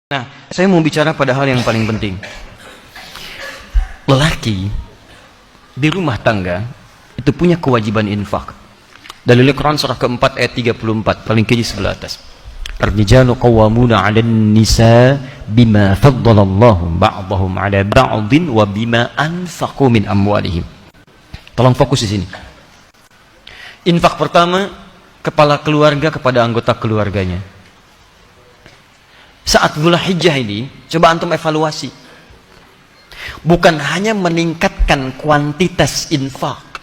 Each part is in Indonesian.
Nah, saya mau bicara pada hal yang paling penting. Lelaki di rumah tangga itu punya kewajiban infak. Dalil Quran surah keempat ayat 34, paling kiri sebelah atas. Ar-rijalu qawwamuna 'alan nisa bima faddalallahu ba'dahum 'ala ba'din wa bima anfaqu min amwalihim. Tolong fokus di sini. Infak pertama, kepala keluarga kepada anggota keluarganya. Saat Dzulhijjah ini, coba antum evaluasi. Bukan hanya meningkatkan kuantitas infak.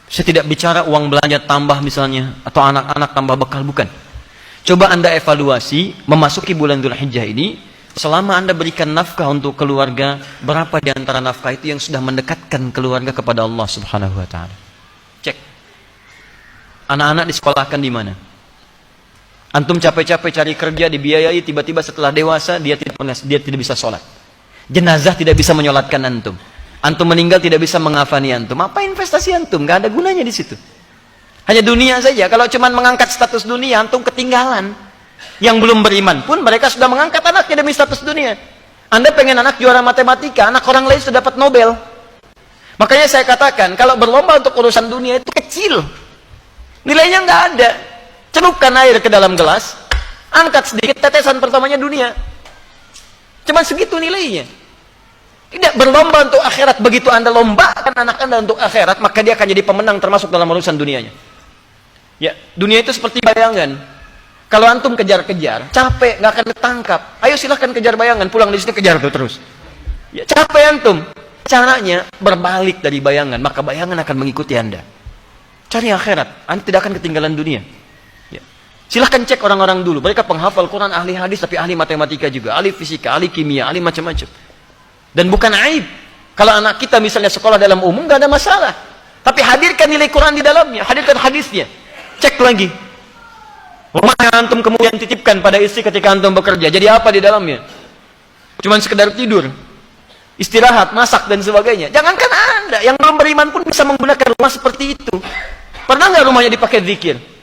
Saya tidak bicara uang belanja tambah misalnya, atau anak-anak tambah bekal, bukan. Coba anda evaluasi, memasuki bulan Dzulhijjah ini, selama anda berikan nafkah untuk keluarga, berapa di antara nafkah itu yang sudah mendekatkan keluarga kepada Allah Subhanahu wa Ta'ala? Cek. Anak-anak disekolahkan di mana? Antum capek-capek cari kerja, dibiayai, tiba-tiba setelah dewasa dia tidak bisa sholat. Jenazah tidak bisa menyolatkan antum. Antum meninggal tidak bisa mengafani antum. Apa investasi antum? Gak ada gunanya di situ. Hanya dunia saja. Kalau cuma mengangkat status dunia, antum ketinggalan. Yang belum beriman pun mereka sudah mengangkat anaknya demi status dunia. Anda pengen anak juara matematika, anak orang lain sudah dapat Nobel. Makanya saya katakan, kalau berlomba untuk urusan dunia itu kecil. Nilainya nggak ada. Celupkan air ke dalam gelas, angkat sedikit, tetesan pertamanya dunia. Cuma segitu nilainya. Tidak berlomba untuk akhirat. Begitu anda lombakan anak anda untuk akhirat, maka dia akan jadi pemenang termasuk dalam urusan dunianya. Ya, dunia itu seperti bayangan. Kalau antum kejar-kejar, capek, nggak akan ketangkap. Ayo silahkan kejar bayangan, pulang di sini kejar tuh terus. Ya, capek antum. Caranya berbalik dari bayangan, maka bayangan akan mengikuti anda. Cari akhirat, anda tidak akan ketinggalan dunia. Silahkan cek orang-orang dulu. Mereka penghafal Quran, ahli hadis, tapi ahli matematika juga. Ahli fisika, ahli kimia, ahli macam-macam. Dan bukan aib. Kalau anak kita misalnya sekolah dalam umum, gak ada masalah. Tapi hadirkan nilai Quran di dalamnya. Hadirkan hadisnya. Cek lagi. Rumah yang antum kemudian titipkan pada istri ketika antum bekerja. Jadi apa di dalamnya? Cuman sekedar tidur. Istirahat, masak, dan sebagainya. Jangankan anda. Yang belum beriman pun bisa menggunakan rumah seperti itu. Pernah gak rumahnya dipakai zikir?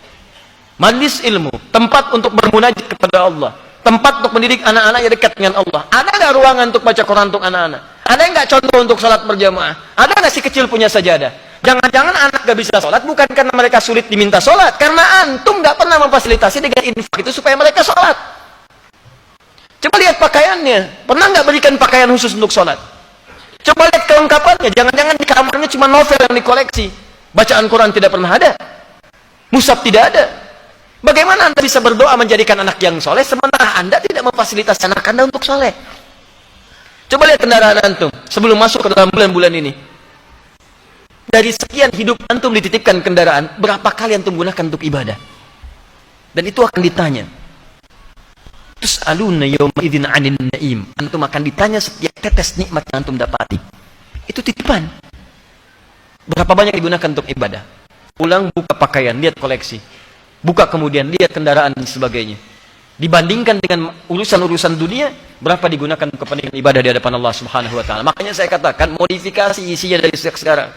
Majlis ilmu, tempat untuk bermunajat kepada Allah, tempat untuk mendidik anak-anak yang dekat dengan Allah. Ada nggak ruangan untuk baca Quran untuk anak-anak? Ada nggak contoh untuk sholat berjamaah? Ada nggak si kecil punya sajadah? Jangan-jangan anak nggak bisa sholat bukan karena mereka sulit diminta sholat, karena antum nggak pernah memfasilitasi dengan infak itu supaya mereka sholat. Coba lihat pakaiannya, pernah nggak berikan pakaian khusus untuk sholat? Coba lihat kelengkapannya, jangan-jangan di kamarnya cuma novel yang dikoleksi, bacaan Quran tidak pernah ada, mushaf tidak ada. Bagaimana anda bisa berdoa menjadikan anak yang soleh sementara anda tidak memfasilitasi anak anda untuk soleh? Coba lihat kendaraan antum sebelum masuk ke dalam bulan-bulan ini. Dari sekian hidup antum dititipkan kendaraan, berapa kali antum gunakan untuk ibadah? Dan itu akan ditanya. Tus'aluna yawma idzin 'anil na'im. Antum akan ditanya setiap tetes nikmat yang antum dapati. Itu titipan. Berapa banyak digunakan untuk ibadah? Pulang buka pakaian, lihat koleksi. Buka kemudian lihat kendaraan dan sebagainya. Dibandingkan dengan urusan-urusan dunia, berapa digunakan untuk kepentingan ibadah di hadapan Allah Subhanahu wa Ta'ala. Makanya saya katakan modifikasi isinya dari sejak sekarang.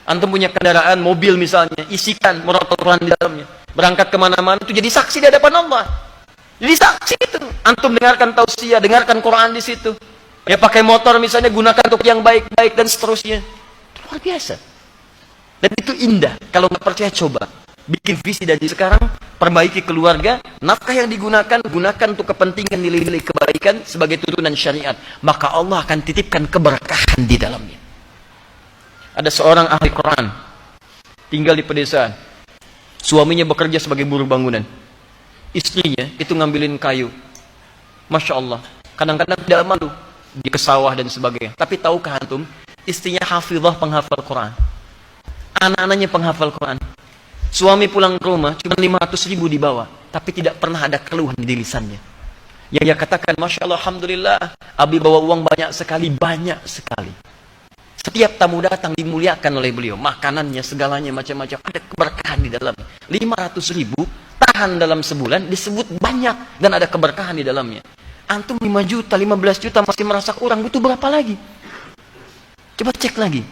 Antum punya kendaraan, mobil misalnya, isikan murattal Quran di dalamnya. Berangkat kemana-mana itu jadi saksi di hadapan Allah. Jadi saksi itu. Antum dengarkan tausiah, dengarkan Quran di situ. Ya pakai motor misalnya, gunakan untuk yang baik-baik dan seterusnya. Itu luar biasa. Dan itu indah. Kalau nggak percaya coba. Bikin visi dari sekarang, perbaiki keluarga, nafkah yang digunakan, gunakan untuk kepentingan nilai-nilai kebaikan sebagai turunan syariat. Maka Allah akan titipkan keberkahan di dalamnya. Ada seorang ahli Quran, tinggal di pedesaan. Suaminya bekerja sebagai buruh bangunan. Istrinya itu ngambilin kayu. Masya Allah, kadang-kadang tidak malu. Dia ke sawah dan sebagainya. Tapi tahukah antum, istrinya hafizah penghafal Quran. Anak-anaknya penghafal Quran. Suami pulang ke rumah, cuma 500.000 dibawa. Tapi tidak pernah ada keluhan di lisannya. Yang dia katakan, Masya Allah, Alhamdulillah, Abi bawa uang banyak sekali. Setiap tamu datang dimuliakan oleh beliau. Makanannya, segalanya, macam-macam. Ada keberkahan di dalamnya. 500.000, tahan dalam sebulan, disebut banyak. Dan ada keberkahan di dalamnya. Antum 5 juta, 15 juta masih merasa kurang, butuh berapa lagi? Coba cek lagi.